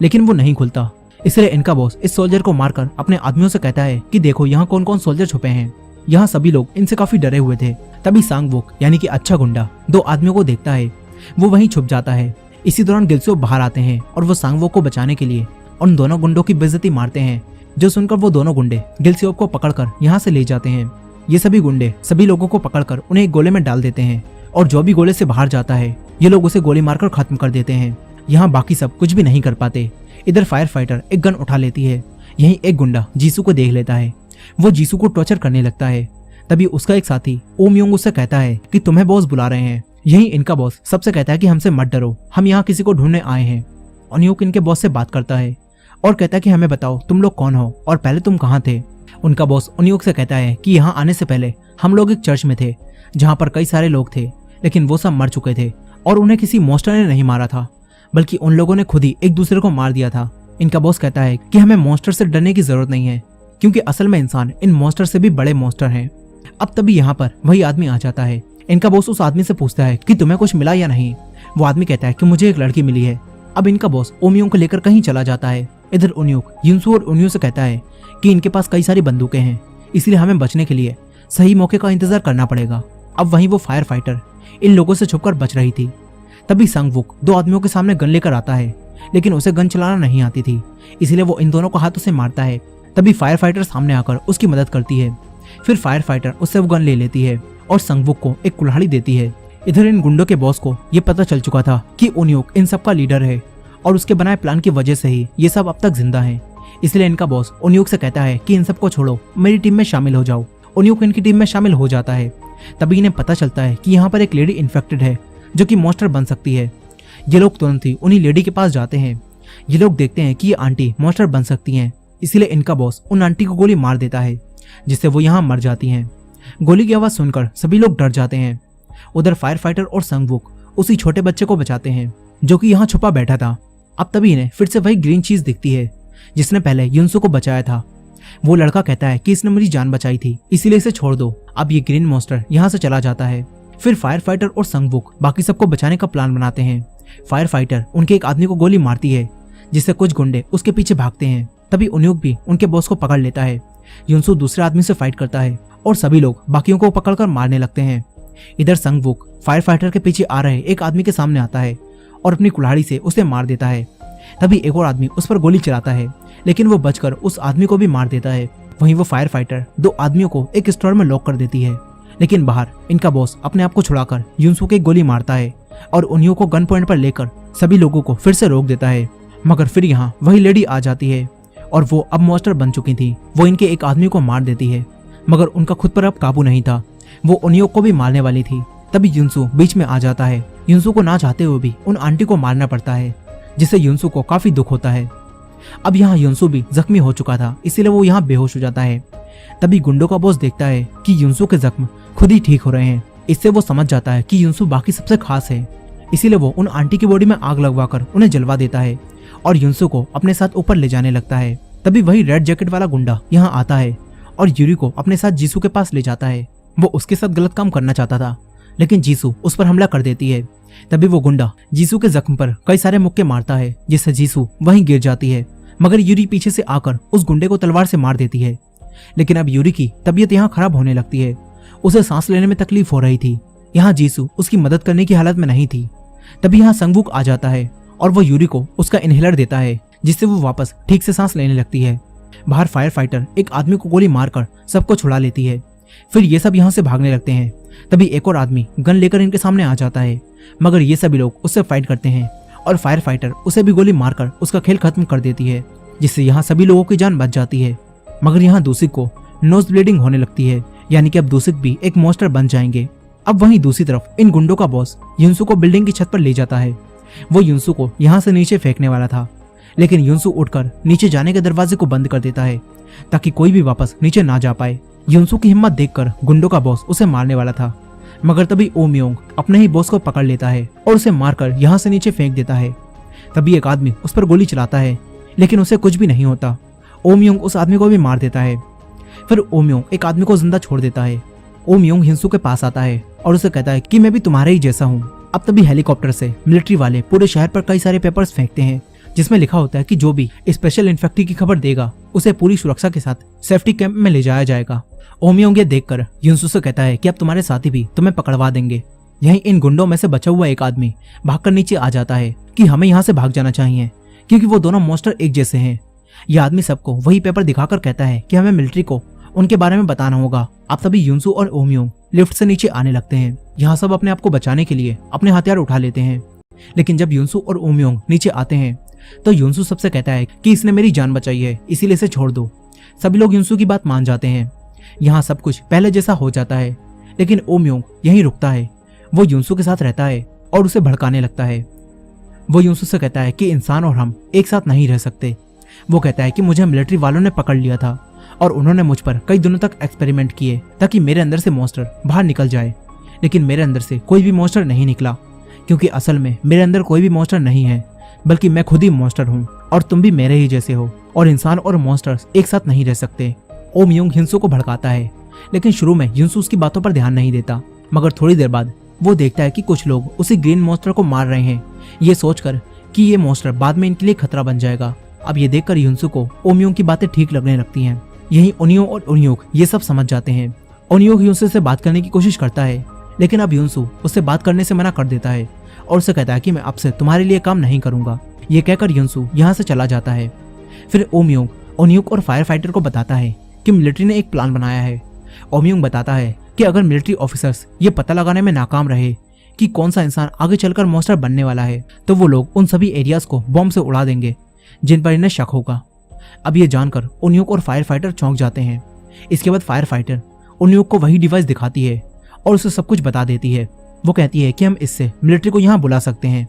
लेकिन वो नहीं खुलता। इसलिए इनका बॉस इस सोल्जर को मारकर अपने आदमियों से कहता है कि देखो यहाँ कौन कौन सोल्जर छुपे हैं। यहाँ सभी लोग इनसे काफी डरे हुए थे। तभी सांगवुक यानी कि अच्छा गुंडा 2 आदमियों को देखता है, वो वहीं छुप जाता है। इसी दौरान गिलस्योप बाहर आते हैं और वो सांगवुक को बचाने के लिए उन दोनों गुंडों की बेइज्जती मारते हैं, जो सुनकर वो दोनों गुंडे गिलस्योप को पकड़कर यहाँ से ले जाते हैं। ये सभी गुंडे सभी लोगों को पकड़कर उन्हें एक गोले में डाल देते हैं, और जो भी गोले से बाहर जाता है ये लोग उसे गोली मारकर खत्म कर देते हैं। यहाँ बाकी सब कुछ भी नहीं कर पाते। इधर फायर फाइटर एक गन उठा लेती है। यहीं एक गुंडा जीसू को देख लेता है, वो जीसू को टॉर्चर करने लगता है। तभी उसका एक साथी ओम योंग उससे कहता है कि तुम्हें बॉस बुला रहे हैं। यहीं इनका बॉस सबसे कहता है कि हमसे मत डरो, हम यहाँ किसी को ढूंढने आए हैं। ओनियोक इनके बॉस से बात करता है और कहता है कि हमें बताओ तुम लोग कौन हो और पहले तुम कहाँ थे। उनका बॉस ओनियोक से कहता है कि यहाँ आने से पहले हम लोग एक चर्च में थे जहाँ पर कई सारे लोग थे, लेकिन वो सब मर चुके थे और उन्हें किसी मॉन्स्टर ने नहीं मारा था, बल्कि उन लोगों ने खुद ही एक दूसरे को मार दिया था। इनका बॉस कहता है कि हमें मॉन्स्टर से डरने की जरूरत नहीं है, क्योंकि असल में इंसान इन मॉन्स्टर से भी बड़े मॉन्स्टर हैं। अब तभी यहाँ पर वही आदमी आ जाता है। इनका बॉस उस आदमी से पूछता है कि तुम्हें कुछ मिला या नहीं। वो आदमी कहता है कि मुझे एक लड़की मिली है। अब इनका बॉस ओमियों को लेकर कहीं चला जाता है। इधर ओनियोक युनसू और ओनियो से कहता है कि इनके पास कई सारी बंदूकें हैं, इसलिए हमें बचने के लिए सही मौके का इंतजार करना पड़ेगा। अब वहीं वो फायर फाइटर इन लोगों से छुपकर बच रही थी। तभी सांगवुक 2 आदमियों के सामने गन लेकर आता है, लेकिन उसे गन चलाना नहीं आती थी, इसलिए वो इन दोनों को हाथों से मारता है। तभी फायर फाइटर सामने आकर उसकी मदद करती है। फिर फायर फाइटर उससे वो गन ले लेती है और सांगवुक को एक कुल्हाड़ी देती है। इधर इन गुंडों के बॉस को ये पता चल चुका था कि ओनियोक इन सब का लीडर है, और उसके बनाए प्लान की वजह से ही ये सब अब तक जिंदा हैं। इसलिए इनका बॉस ओनियोक से कहता है कि इन सबको छोड़ो, मेरी टीम में शामिल हो जाओ। ओनियोक इनकी टीम में शामिल हो जाता है। तभी इन्हें पता चलता है कि यहाँ पर एक लेडी इन्फेक्टेड है जो कि मॉन्स्टर बन सकती है। ये लोग तुरंत ही उन्हीं लेडी के पास जाते हैं। ये लोग देखते हैं कि ये आंटी मॉन्स्टर बन सकती हैं, इसलिए इनका बॉस उन आंटी को गोली मार देता है, जिससे वो यहाँ मर जाती हैं। गोली की आवाज सुनकर सभी लोग डर जाते हैं। उधर फायर फाइटर और सांगवुक उसी छोटे बच्चे को बचाते हैं जो कि यहाँ छुपा बैठा था। अब तभी इन्हें फिर से वही ग्रीन चीज दिखती है जिसने पहले युनसू को बचाया था। वो लड़का कहता है कि इसने मेरी जान बचाई थी, इसीलिए इसे छोड़ दो। अब ये ग्रीन मॉन्स्टर यहाँ से चला जाता है। फिर फायर फाइटर और सांगवुक बाकी सबको बचाने का प्लान बनाते हैं। फायर फाइटर उनके एक आदमी को गोली मारती है, जिससे कुछ गुंडे उसके पीछे भागते हैं। तभी ओनियोक भी उनके बॉस को पकड़ लेता है। युनसू दूसरे आदमी से फाइट करता है और सभी लोग बाकियों को पकड़कर मारने लगते हैं। इधर सांगवुक फायर फाइटर के पीछे आ रहे एक आदमी के सामने आता है और अपनी कुल्हाड़ी से उसे मार देता है। तभी एक और आदमी उस पर गोली चलाता है, लेकिन वो बचकर उस आदमी को भी मार देता है। वहीं वो फायर फाइटर 2 आदमियों को एक स्टोर में लॉक कर देती है, लेकिन बाहर इनका बॉस अपने आप को छुड़ाकर युनसू को एक गोली मारता है और ओनियो को गन पॉइंट पर लेकर सभी लोगों को फिर से रोक देता है। मगर फिर यहाँ वही लेडी आ जाती है और वो अब मॉन्स्टर बन चुकी थी। वो इनके एक आदमी को मार देती है, मगर उनका खुद पर अब काबू नहीं था। वो ओनियो को भी मारने वाली थी। तभी युनसू बीच में आ जाता है। युनसू को ना चाहते हुए भी उन आंटी को मारना पड़ता है, जिससे युनसू को काफी दुख होता है। अब यहाँ युनसू भी जख्मी हो चुका था, इसीलिए वो यहाँ बेहोश हो जाता है। तभी गुंडों का बॉस देखता है कि युनसू के जख्म खुद ही ठीक हो रहे हैं। इससे वो समझ जाता है कि युनसू बाकी सबसे खास है, इसीलिए वो उन आंटी की बॉडी में आग लगवाकर उन्हें जलवा देता है और युनसू को अपने साथ ऊपर ले जाने लगता है। तभी वही रेड जैकेट वाला गुंडा यहाँ आता है और यूरी को अपने साथ जीसू के पास ले जाता है। वो उसके साथ गलत काम करना चाहता था, लेकिन जीसू उस पर हमला कर देती है। तभी वो गुंडा जीसू के जख्म पर कई सारे मुक्के मारता है, जिससे जीसू वहीं गिर जाती है। मगर यूरी पीछे से आकर उस गुंडे को तलवार से मार देती है। लेकिन अब यूरी की तबीयत यहाँ खराब होने लगती है। उसे सांस लेने में तकलीफ हो रही थी। यहाँ जीसू उसकी मदद करने की हालत में नहीं थी। तभी यहाँ सांगवुक आ जाता है और वो यूरी को उसका इनहेलर देता है, जिससे वो वापस ठीक से सांस लेने लगती है। बाहर फायर फाइटर एक आदमी को गोली मारकर सबको छुड़ा लेती है। फिर ये सब यहाँ से भागने लगते हैं। तभी एक और आदमी गन लेकर इनके सामने आ जाता है, मगर ये सभी लोग उससे फाइट करते हैं और फायर फाइटर उसे भी गोली मारकर उसका खेल खत्म कर देती है, जिससे यहाँ सभी लोगों की जान बच जाती है। मगर यहाँ दूसिक को नोज ब्लीडिंग होने लगती है, यानी कि अब दूसिक भी एक मॉन्स्टर बन जाएंगे। अब वहीं दूसरी तरफ इन गुंडों का बॉस युनसू को बिल्डिंग की छत पर ले जाता है। वो युनसू को यहाँ से नीचे फेंकने वाला था, लेकिन युनसू उठकर नीचे जाने के दरवाजे को बंद कर देता है ताकि कोई भी वापस नीचे ना जा पाए। युनसू की हिम्मत देखकर गुंडों का बॉस उसे मारने वाला था, मगर तभी ओ मियोंग अपने ही बॉस को पकड़ लेता है और उसे मारकर यहाँ से नीचे फेंक देता है। तभी एक आदमी उस पर गोली चलाता है, लेकिन उसे कुछ भी नहीं होता। ओ मियोंग उस आदमी को भी मार देता है। फिर ओ मियोंग एक आदमी को जिंदा छोड़ देता है। ओ मियोंग युनसू के पास आता है और उसे कहता है कि मैं भी तुम्हारे ही जैसा हूँ। अब तभी हेलीकॉप्टर से मिलिट्री वाले पूरे शहर पर कई सारे पेपर्स फेंकते हैं, जिसमें लिखा होता है कि जो भी स्पेशल इन्फेक्टी की खबर देगा उसे पूरी सुरक्षा के साथ सेफ्टी कैंप में ले जाया जाएगा। ओ मियोंग ये देखकर युनसू से कहता है कि अब तुम्हारे साथी भी तुम्हें पकड़वा देंगे। यहीं इन गुंडों में से बचा हुआ एक आदमी भागकर नीचे आ जाता है कि हमें यहाँ से भाग जाना चाहिए, क्योंकि वो दोनों मॉन्स्टर एक जैसे हैं। यह आदमी सबको वही पेपर दिखाकर कहता है कि हमें मिलिट्री को उनके बारे में बताना होगा। अब तभी युनसू और ओ मियोंग लिफ्ट से नीचे आने लगते हैं। यहाँ सब अपने आप को बचाने के लिए अपने हथियार उठा लेते हैं, लेकिन जब युनसू और ओ मियोंग नीचे आते हैं तो युनसू सबसे कहता है कि इसने मेरी जान बचाई है, इसीलिए इसे छोड़ दो। सभी लोग युनसू की बात मान जाते हैं। यहाँ सब कुछ पहले जैसा हो जाता है, लेकिन ओ मियोंग यहीं रुकता है। वो युनसू के साथ रहता है और उसे भड़काने लगता है। वो युनसू से कहता है कि इंसान और हम एक साथ नहीं रह सकते। वो कहता है कि मुझे मिलिट्री वालों ने पकड़ लिया था और उन्होंने मुझ पर कई दिनों तक एक्सपेरिमेंट किए ताकि मेरे अंदर से मॉन्स्टर बाहर निकल जाए, लेकिन मेरे अंदर से कोई भी मॉन्स्टर नहीं निकला, क्योंकि असल में मेरे अंदर कोई भी मॉन्स्टर नहीं है, बल्कि मैं खुद ही मॉन्स्टर हूँ और तुम भी मेरे ही जैसे हो, और इंसान और मॉन्स्टर्स एक साथ नहीं रह सकते। ओ मियोंग युनसू को भड़काता है, लेकिन शुरू में युनसू उसकी बातों पर ध्यान नहीं देता, मगर थोड़ी देर बाद वो देखता है कि कुछ लोग उसी ग्रीन मॉन्स्टर को मार रहे हैं, ये सोचकर कि ये मॉन्स्टर बाद में इनके लिए खतरा बन जाएगा। अब ये देखकर युनसू को ओ मियोंग की बातें ठीक लगने लगती हैं। यही ओनियो और ओनियोक ये सब समझ जाते हैं। ओनियोक युनसू से बात करने की कोशिश करता है, लेकिन अब युनसू उससे बात करने से मना कर देता है और उसे कहता है कि मैं अब से तुम्हारे लिए काम नहीं करूंगा। ये कहकर युनसू यहाँ से चला जाता है। फिर ओ मियोंग ओनियोक और फायर फाइटर को बताता है कि मिलिट्री ने एक प्लान बनाया है। ओ मियोंग बताता है कि अगर मिलिट्री ऑफिसर्स ये पता लगाने में नाकाम रहे कि कौन सा इंसान आगे चलकर मॉन्स्टर बनने वाला है, तो वो लोग उन सभी एरियाज को बॉम्ब से उड़ा देंगे जिन पर इन्हें शक होगा। अब ये जानकर ओनियोक और फायर फाइटर चौंक जाते हैं। इसके बाद फायर फाइटर ओनियोक को वही डिवाइस दिखाती है और उसे सब कुछ बता देती है। वो कहती है कि हम इससे मिलिट्री को यहाँ बुला सकते हैं,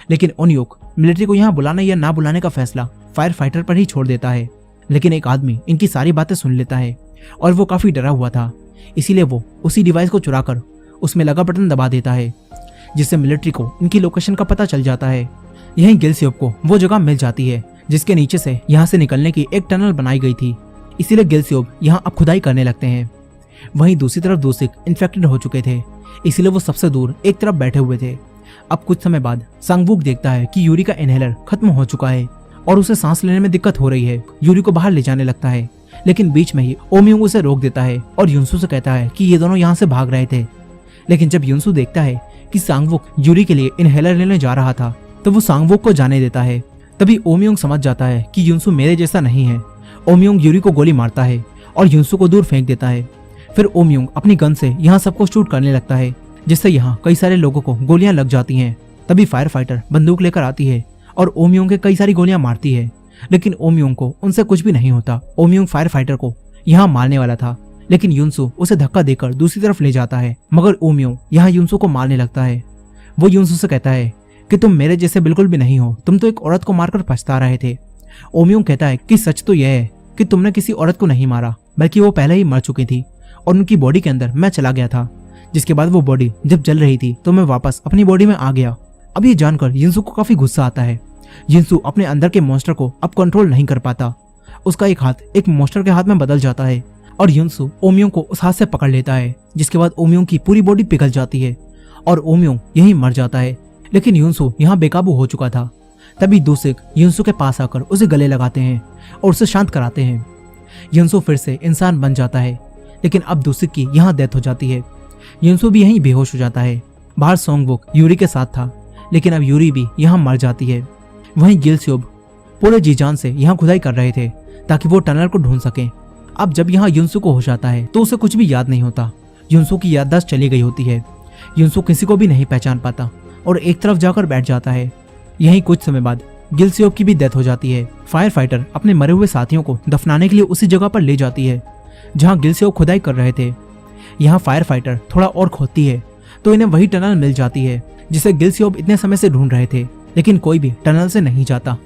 लेकिन ओनियोक मिलिट्री को यहाँ बुलाने या ना बुलाने का फैसला फायर फाइटर पर ही छोड़ देता है। लेकिन एक आदमी इनकी सारी बातें सुन लेता है और वो काफी डरा हुआ था, इसीलिए वो उसी डिवाइस को चुराकर उसमें लगा बटन दबा देता है, जिससे मिलिट्री को इनकी लोकेशन का पता चल जाता है। यहीं गिलस्योब को वो जगह मिल जाती है जिसके नीचे से यहाँ से निकलने की एक टनल बनाई गई थी, इसीलिए गिलस्योब यहाँ अब खुदाई करने लगते हैं। वहीं दूसरी तरफ दूसिक इन्फेक्टेड हो चुके थे, इसीलिए वो सबसे दूर एक तरफ बैठे हुए थे। अब कुछ समय बाद सांगवुक देखता है कि यूरी का इनहेलर खत्म हो चुका है और उसे सांस लेने में दिक्कत हो रही है। यूरी को बाहर ले जाने लगता है, लेकिन बीच में ही ओ मियोंग उसे रोक देता है और युनसू से कहता है कि ये दोनों यहाँ से भाग रहे थे। लेकिन जब युनसू देखता है कि सांगवुक यूरी के लिए इनहेलर लेने जा रहा था, तो वो सांगवुक को जाने देता है। तभी ओ मियोंग समझ जाता है कि युनसू मेरे जैसा नहीं है। ओ मियोंग यूरी को गोली मारता है और युनसू को दूर फेंक देता है। फिर ओ मियोंग अपनी गन से यहाँ सबको शूट करने लगता है, जिससे यहाँ कई सारे लोगों को गोलियां लग जाती हैं। तभी फायर फाइटर बंदूक लेकर आती है और ओ मियोंग के कई सारी गोलियां मारती है, लेकिन ओ मियोंग को उनसे कुछ भी नहीं होता। ओ मियोंग फायर फाइटर को यहाँ मारने वाला था, लेकिन युनसू उसे धक्का देकर दूसरी तरफ ले जाता है, मगर ओ मियोंग यहाँ युनसू को मारने लगता है। वो युनसू से कहता है कि तुम मेरे जैसे बिल्कुल भी नहीं हो, तुम तो एक औरत को मारकर पछता रहे थे। ओ मियोंग कहता है कि सच तो यह है कि तुमने किसी औरत को नहीं मारा, बल्कि वो पहले ही मर चुकी थी और उनकी बॉडी के अंदर मैं चला गया था, जिसके बाद वो बॉडी जब जल रही थी तो मैं वापस अपनी बॉडी में आ गया। अब ये जानकर युनसू को काफी गुस्सा आता है। युनसू अपने अंदर के मॉन्स्टर को अब कंट्रोल नहीं कर पाता। उसका एक हाथ एक मॉन्स्टर के हाथ में बदल जाता है और युनसू ओ मियोंग को उस हाथ से पकड़ लेता है, जिसके बाद ओ मियोंग की पूरी बॉडी पिघल जाती है और ओ मियोंग यहीं मर जाता है। लेकिन युनसू यहाँ बेकाबू हो चुका था। तभी दूसिक युनसू के पास आकर उसे गले लगाते हैं और उसे शांत कराते हैं। युनसू फिर से इंसान बन जाता है, लेकिन अब दूसिक की यहाँ डेथ हो जाती है। युनसू भी यहीं बेहोश हो जाता है। बाहर सांगवुक यूरी के साथ था, लेकिन अब यूरी भी यहाँ मर जाती है। वहीं गिलस्योब पूरे जी जान से यहाँ खुदाई कर रहे थे ताकि वो टनल को ढूंढ सकें। अब जब यहाँ युनसू को होश आता है तो उसे कुछ भी याद नहीं होता। युनसू की याददाश्त चली गई होती है। युनसू किसी को भी नहीं पहचान पाता और एक तरफ जाकर बैठ जाता है। यहीं कुछ समय बाद गिलस्योब की भी डेथ हो जाती है। फायर फाइटर अपने मरे हुए साथियों को दफनाने के लिए उसी जगह पर ले जाती है जहाँ गिलस्योब खुदाई कर रहे थे। यहाँ फायर फाइटर थोड़ा और खोदती है तो इन्हें वही टनल मिल जाती है जिसे गिल सियोब इतने समय से ढूंढ रहे थे, लेकिन कोई भी टनल से नहीं जाता।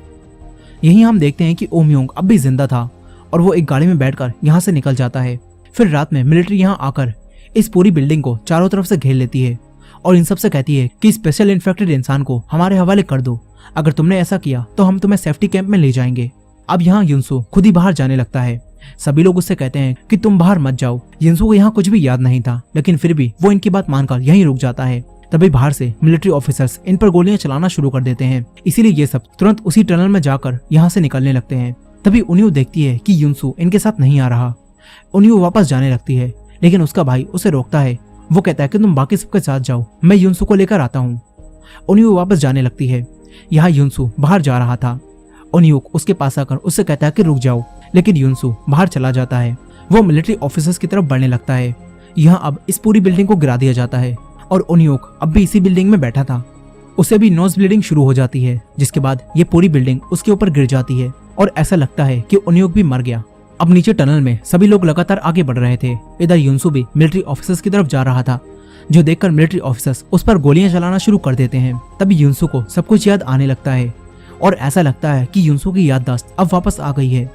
यहीं हम देखते हैं कि ओम योंग अब भी जिंदा था और वो एक गाड़ी में बैठकर यहाँ से निकल जाता है। फिर रात में मिलिट्री यहाँ आकर इस पूरी बिल्डिंग को चारों तरफ से घेर लेती है और इन सब से कहती है कि स्पेशल इन्फेक्टेड इंसान को हमारे हवाले कर दो, अगर तुमने ऐसा किया तो हम तुम्हें सेफ्टी कैंप में ले जाएंगे। अब यहाँ युनसू खुद ही बाहर जाने लगता है। सभी लोग उससे कहते हैं कि तुम बाहर मत जाओ। युनसू को यहाँ कुछ भी याद नहीं था, लेकिन फिर भी वो इनकी बात मानकर यहीं रुक जाता है। तभी बाहर से मिलिट्री ऑफिसर्स इन पर गोलियां चलाना शुरू कर देते हैं, इसीलिए ये सब तुरंत उसी टनल में जाकर यहाँ से निकलने लगते हैं। तभी उन्यू देखती है कि युनसू इनके साथ नहीं आ रहा। उन्यू वापस जाने लगती है, लेकिन उसका भाई उसे रोकता है। वो कहता है कि तुम बाकी सबके साथ जाओ, मैं युनसू को लेकर आता हूँ। उन्यू वापस जाने लगती है। यहाँ युनसू बाहर जा रहा था। उन्यू उसके पास आकर उससे कहता है कि रुक जाओ, लेकिन युनसू बाहर चला जाता है। वो मिलिट्री ऑफिसर्स की तरफ बढ़ने लगता है। यहाँ अब इस पूरी बिल्डिंग को गिरा दिया जाता है और उन्यूक अब भी इसी बिल्डिंग में बैठा था। उसे भी नोज ब्लीडिंग शुरू हो जाती है, जिसके बाद ये पूरी बिल्डिंग उसके ऊपर गिर जाती है और ऐसा लगता है कि उन्यूक भी मर गया। अब नीचे टनल में सभी लोग लगातार आगे बढ़ रहे थे। इधर युनसू भी मिलिट्री ऑफिसर्स की तरफ जा रहा था, जो देखकर मिलिट्री ऑफिसर्स उस पर गोलियां चलाना शुरू कर देते हैं। तभी युनसू को सब कुछ याद आने लगता है और ऐसा लगता है कि युनसू की याददाश्त अब वापस आ गई है।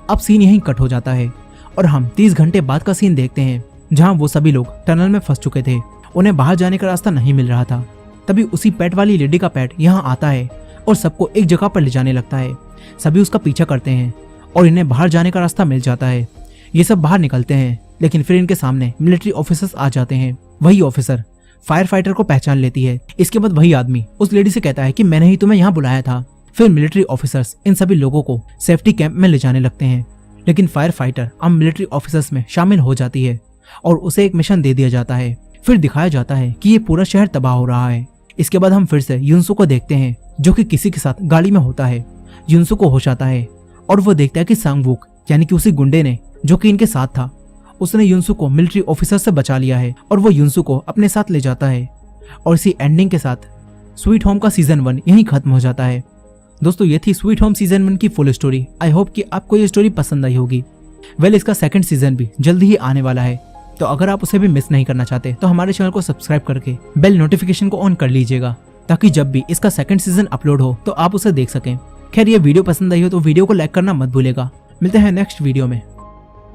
अब सीन यहीं कट हो जाता है और हम 30 घंटे बाद का सीन देखते हैं, जहाँ वो सभी लोग टनल में फंस चुके थे। उन्हें बाहर जाने का रास्ता नहीं मिल रहा था। तभी उसी पेट वाली लेडी का पेट यहाँ आता है और सबको एक जगह पर ले जाने लगता है। सभी उसका पीछा करते हैं और इन्हें बाहर जाने का रास्ता मिल जाता है। ये सब बाहर निकलते हैं, लेकिन फिर इनके सामने मिलिट्री ऑफिसर्स आ जाते हैं। वही ऑफिसर फायर फाइटर को पहचान लेती है। इसके बाद वही आदमी उस लेडी से कहता है कि मैंने ही तुम्हें यहाँ बुलाया था। फिर मिलिट्री ऑफिसर्स इन सभी लोगों को सेफ्टी कैंप में ले जाने लगते हैं, लेकिन फायर फाइटर अब मिलिट्री ऑफिसर्स में शामिल हो जाती है और उसे एक मिशन दे दिया जाता है। फिर दिखाया जाता है कि ये पूरा शहर तबाह हो रहा है। इसके बाद हम फिर से युनसू को देखते हैं, जो कि किसी के साथ गाड़ी में होता है। युनसू को होश आता है और वो देखता है कि सांगवुक यानी कि उसी गुंडे ने जो कि इनके साथ था, उसने युनसू को मिलिट्री ऑफिसर से बचा लिया है और वो युनसू को अपने साथ ले जाता है। और इसी एंडिंग के साथ स्वीट होम का सीजन 1 यहीं खत्म हो जाता है। दोस्तों, ये थी स्वीट होम सीजन 1 की फुल स्टोरी। आई होप कि आपको ये स्टोरी पसंद आई होगी। इसका सेकंड सीजन भी जल्दी ही आने वाला है, तो अगर आप उसे भी मिस नहीं करना चाहते तो हमारे चैनल को सब्सक्राइब करके बेल नोटिफिकेशन को ऑन कर लीजिएगा, ताकि जब भी इसका सेकंड सीजन अपलोड हो तो आप उसे देख सकें। खैर, ये वीडियो पसंद आई हो तो वीडियो को लाइक करना मत भूलेगा। मिलते हैं नेक्स्ट वीडियो में।